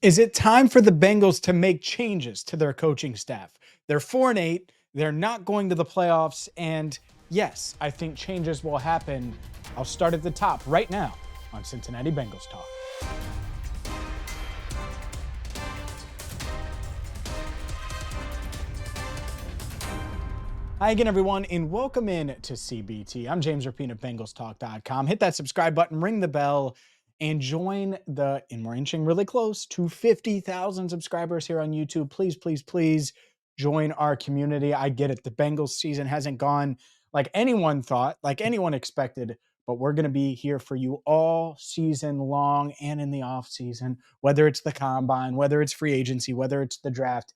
Is it time for the Bengals to make changes to their coaching staff? They're 4-8, they're not going to the playoffs, and yes, I think changes will happen. I'll start at the top right now on Cincinnati Bengals Talk. Hi again, everyone, and welcome in to CBT. I'm James Rapien of BengalsTalk.com. Hit that subscribe button, ring the bell, and join and we're inching really close to 50,000 subscribers here on YouTube. Please, please, please join our community. I get it. The Bengals season hasn't gone like anyone thought, like anyone expected, but we're going to be here for you all season long and in the off season, whether it's the combine, whether it's free agency, whether it's the draft.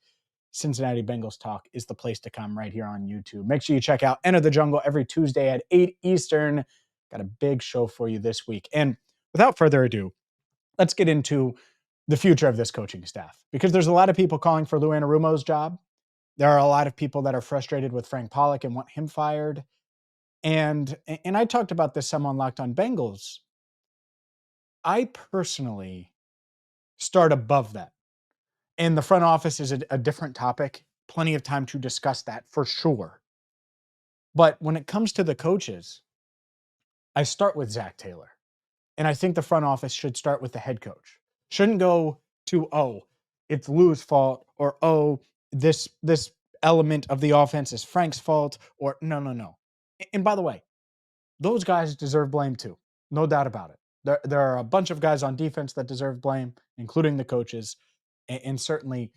Cincinnati Bengals Talk is the place to come right here on YouTube. Make sure you check out Enter the Jungle every Tuesday at 8 Eastern. Got a big show for you this week. And without further ado, let's get into the future of this coaching staff, because there's a lot of people calling for Lou Anarumo's job. There are a lot of people that are frustrated with Frank Pollock and want him fired. And I talked about this some on Locked on Bengals. I personally start above that. And the front office is a different topic. Plenty of time to discuss that for sure. But when it comes to the coaches, I start with Zac Taylor. And I think the front office should start with the head coach. Shouldn't go to, oh, it's Lou's fault, or, oh, this element of the offense is Frank's fault, or no. And by the way, those guys deserve blame too. No doubt about it. There are a bunch of guys on defense that deserve blame, including the coaches. And certainly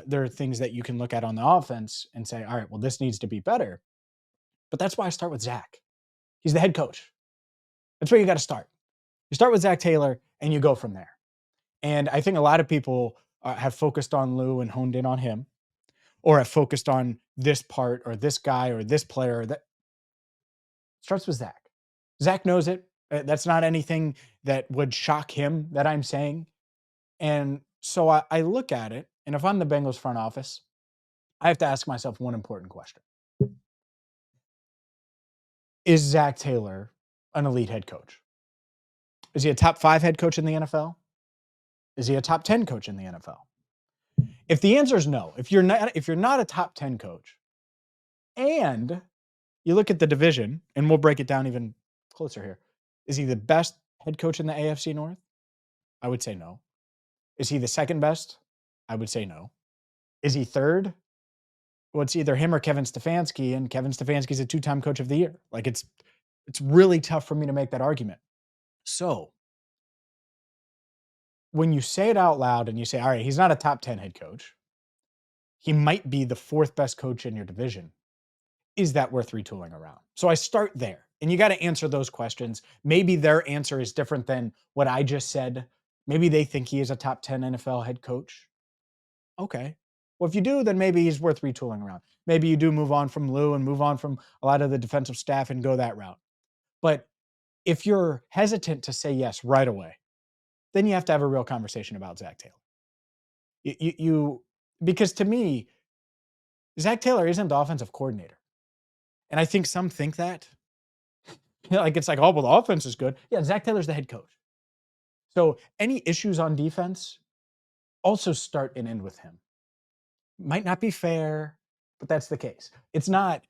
there are things that you can look at on the offense and say, all right, well, this needs to be better. But that's why I start with Zac. He's the head coach. That's where you got to start. You start with Zac Taylor and you go from there. And I think a lot of people have focused on Lou and honed in on him, or have focused on this part or this guy or this player. That starts with Zac. Zac knows it. That's not anything that would shock him that I'm saying. And so I look at it, and if I'm the Bengals front office, I have to ask myself one important question. Is Zac Taylor an elite head coach? Is he a top 5 head coach in the NFL? Is he a top 10 coach in the NFL? If the answer is no, if you're not a top 10 coach, and you look at the division, and we'll break it down even closer here, is he the best head coach in the AFC North? I would say no. Is he the second best? I would say no. Is he third? Well, it's either him or Kevin Stefanski, and Kevin Stefanski's a 2-time coach of the year. Like, it's really tough for me to make that argument. So when you say it out loud and you say, all right, he's not a top 10 head coach, he might be the 4th best coach in your division. Is that worth retooling around? So I start there, and you got to answer those questions. Maybe their answer is different than what I just said. Maybe they think he is a top 10 NFL head coach. Okay. Well, if you do, then maybe he's worth retooling around. Maybe you do move on from Lou and move on from a lot of the defensive staff and go that route. But if you're hesitant to say yes right away, then you have to have a real conversation about Zac Taylor. Because to me, Zac Taylor isn't the offensive coordinator. And I think some think that. Like, it's like, oh, well, the offense is good. Yeah, Zac Taylor's the head coach. So any issues on defense also start and end with him. Might not be fair, but that's the case. It's not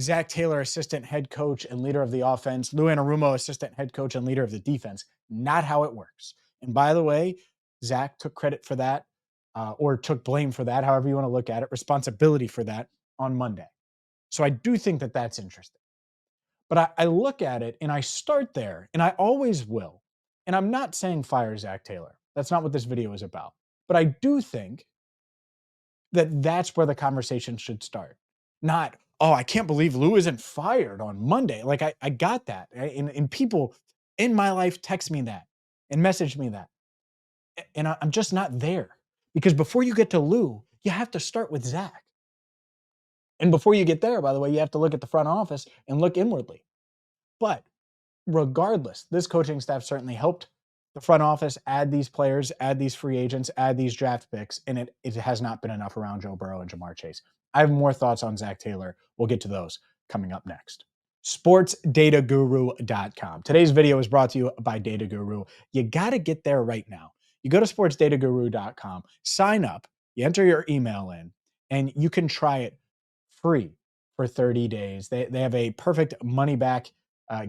Zac Taylor, assistant head coach and leader of the offense, Lou Anarumo, assistant head coach and leader of the defense. Not how it works. And by the way, Zac took credit for that, or took blame for that, however you want to look at it, responsibility for that on Monday. So I do think that that's interesting. But I look at it and I start there, and I always will. And I'm not saying fire Zac Taylor. That's not what this video is about. But I do think that that's where the conversation should start. Not, oh, I can't believe Lou isn't fired on Monday. Like, I got that. Right? And people in my life text me that and message me that. And I'm just not there. Because before you get to Lou, you have to start with Zac. And before you get there, by the way, you have to look at the front office and look inwardly. But regardless, this coaching staff certainly helped the front office add these players, add these free agents, add these draft picks, and it has not been enough around Joe Burrow and Jamar Chase. I have more thoughts on Zac Taylor. We'll get to those coming up next. SportsDataGuru.com. Today's video is brought to you by Data Guru. You got to get there right now. You go to sportsdataguru.com, sign up, you enter your email in, and you can try it free for 30 days. They have a perfect money back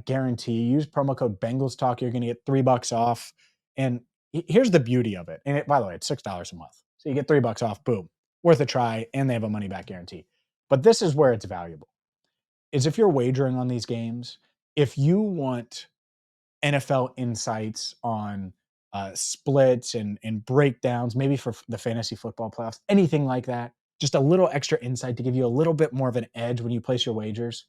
guarantee. Use promo code Bengals Talk. You're going to get $3 off. And here's the beauty of it. And by the way, it's $6 a month. So you get $3 off. Boom. Worth a try. And they have a money back guarantee. But this is where it's valuable is if you're wagering on these games, if you want NFL insights on splits and breakdowns, maybe for the fantasy football playoffs, anything like that. Just a little extra insight to give you a little bit more of an edge when you place your wagers.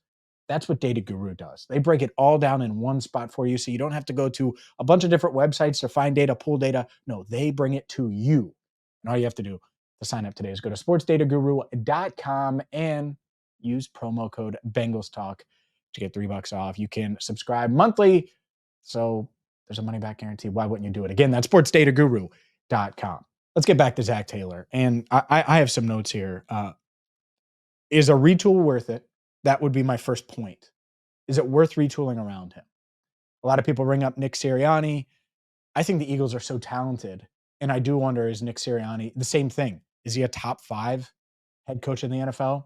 That's what Data Guru does. They break it all down in one spot for you so you don't have to go to a bunch of different websites to find data, pull data. No, they bring it to you. And all you have to do to sign up today is go to sportsdataguru.com and use promo code Bengals Talk to get $3 off. You can subscribe monthly. So there's a money back guarantee. Why wouldn't you do it? Again, that's sportsdataguru.com. Let's get back to Zac Taylor. And I have some notes here. Is a retool worth it? That would be my first point. Is it worth retooling around him? A lot of people bring up Nick Sirianni. I think the Eagles are so talented. And I do wonder, is Nick Sirianni the same thing? Is he a top 5 head coach in the NFL?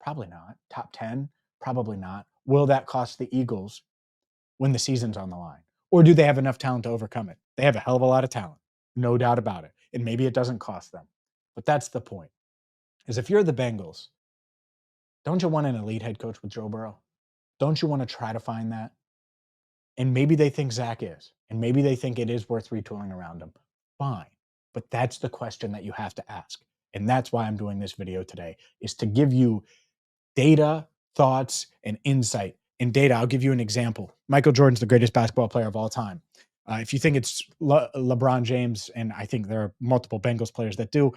Probably not. Top 10? Probably not. Will that cost the Eagles when the season's on the line? Or do they have enough talent to overcome it? They have a hell of a lot of talent, no doubt about it. And maybe it doesn't cost them. But that's the point, is if you're the Bengals, don't you want an elite head coach with Joe Burrow? Don't you want to try to find that? And maybe they think Zac is, and maybe they think it is worth retooling around him. Fine. But that's the question that you have to ask. And that's why I'm doing this video today, is to give you data, thoughts, and insight. In data, I'll give you an example. Michael Jordan's the greatest basketball player of all time. If you think it's LeBron James, and I think there are multiple Bengals players that do,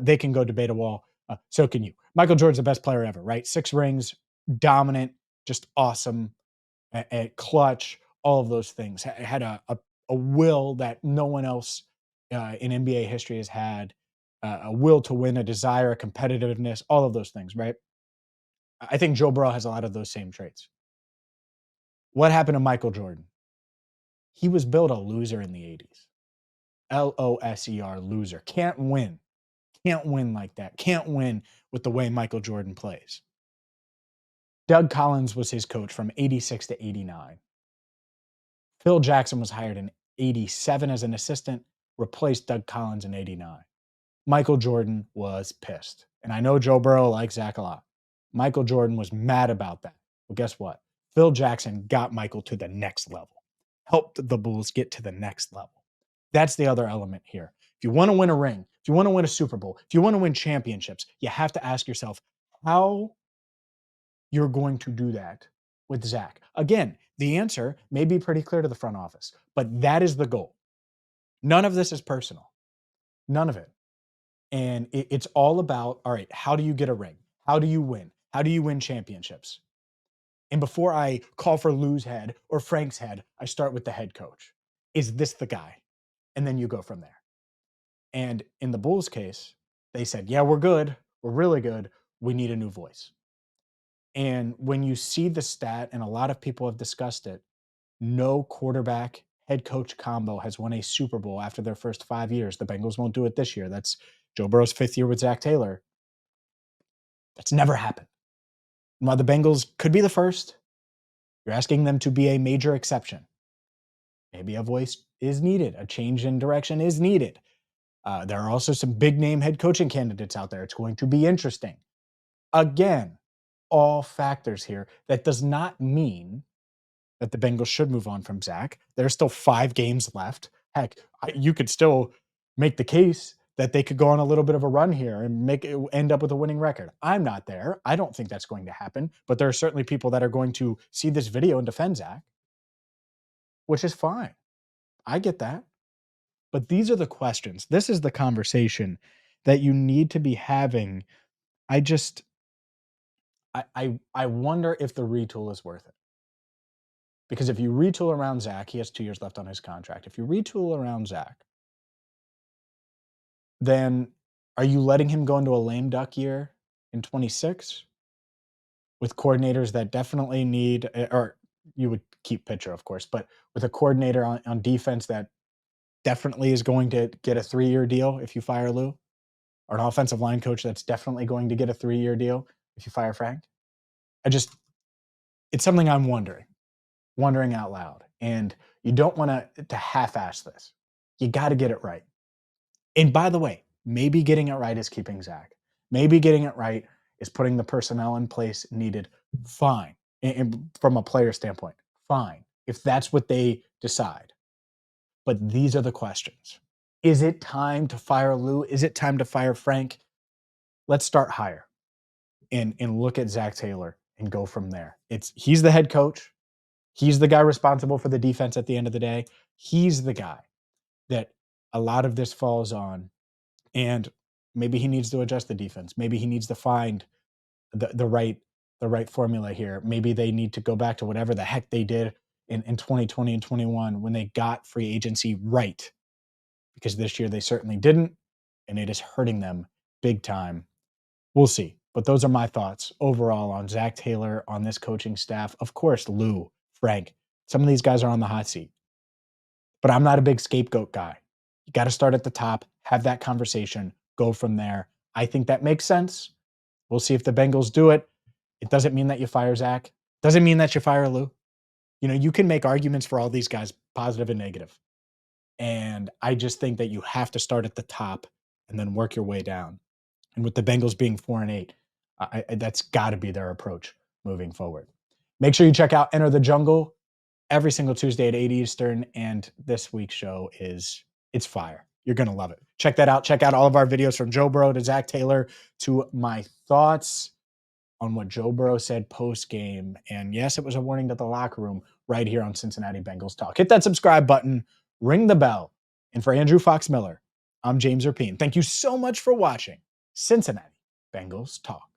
they can go debate a wall. So can you. Michael Jordan's the best player ever, right? 6 rings, dominant, just awesome, clutch, all of those things. Had a will that no one else in NBA history has had, a will to win, a desire, a competitiveness, all of those things, right? I think Joe Burrow has a lot of those same traits. What happened to Michael Jordan? He was built a loser in the 80s. LOSER, loser. Can't win. Can't win like that. Can't win with the way Michael Jordan plays. Doug Collins was his coach from 86 to 89. Phil Jackson was hired in 87 as an assistant, replaced Doug Collins in 89. Michael Jordan was pissed. And I know Joe Burrow likes Zac a lot. Michael Jordan was mad about that. Well, guess what? Phil Jackson got Michael to the next level, helped the Bulls get to the next level. That's the other element here. If you want to win a ring, if you want to win a Super Bowl, if you want to win championships, you have to ask yourself how you're going to do that with Zac. Again, the answer may be pretty clear to the front office, but that is the goal. None of this is personal. None of it. And it's all about, all right, how do you get a ring? How do you win? How do you win championships? And before I call for Lou's head or Frank's head, I start with the head coach. Is this the guy? And then you go from there. And in the Bulls case, they said, yeah, we're good. We're really good. We need a new voice. And when you see the stat, and a lot of people have discussed it, no quarterback head coach combo has won a Super Bowl after their first 5 years. The Bengals won't do it this year. That's Joe Burrow's 5th year with Zac Taylor. That's never happened. And while the Bengals could be the first, you're asking them to be a major exception. Maybe a voice is needed. A change in direction is needed. There are also some big name head coaching candidates out there. It's going to be interesting. Again, all factors here. That does not mean that the Bengals should move on from Zac. There's still 5 games left. Heck, you could still make the case that they could go on a little bit of a run here and end up with a winning record. I'm not there. I don't think that's going to happen. But there are certainly people that are going to see this video and defend Zac, which is fine. I get that. But these are the questions. This is the conversation that you need to be having. I wonder if the retool is worth it. Because if you retool around Zac, he has 2 years left on his contract. If you retool around Zac, then are you letting him go into a lame duck year in 26 with coordinators that definitely need, or you would keep pitcher, of course, but with a coordinator on defense that definitely is going to get a 3-year deal if you fire Lou, or an offensive line coach that's definitely going to get a 3-year deal if you fire Frank? It's something I'm wondering out loud. And you don't want to half-ass this. You got to get it right. And by the way, maybe getting it right is keeping Zac. Maybe getting it right is putting the personnel in place needed. Fine. And from a player standpoint, fine. If that's what they decide. But these are the questions. Is it time to fire Lou? Is it time to fire Frank? Let's start higher and look at Zac Taylor and go from there. He's the head coach. He's the guy responsible for the defense at the end of the day. He's the guy that a lot of this falls on. And maybe he needs to adjust the defense. Maybe he needs to find the right formula here. Maybe they need to go back to whatever the heck they did in 2020 and 21 when they got free agency right. Because this year they certainly didn't, and it is hurting them big time. We'll see. But those are my thoughts overall on Zac Taylor, on this coaching staff. Of course, Lou, Frank, some of these guys are on the hot seat. But I'm not a big scapegoat guy. You got to start at the top, have that conversation, go from there. I think that makes sense. We'll see if the Bengals do it. It doesn't mean that you fire Zac. Doesn't mean that you fire Lou. You can make arguments for all these guys, positive and negative. And I just think that you have to start at the top and then work your way down. And with the Bengals being 4-8, that's got to be their approach moving forward. Make sure you check out Enter the Jungle every single Tuesday at 8 Eastern. And this week's show it's fire. You're going to love it. Check that out. Check out all of our videos from Joe Burrow to Zac Taylor to my thoughts on what Joe Burrow said post-game. And yes, it was a warning to the locker room right here on Cincinnati Bengals Talk. Hit that subscribe button, ring the bell. And for Andrew Fox Miller, I'm James Rapien. Thank you so much for watching Cincinnati Bengals Talk.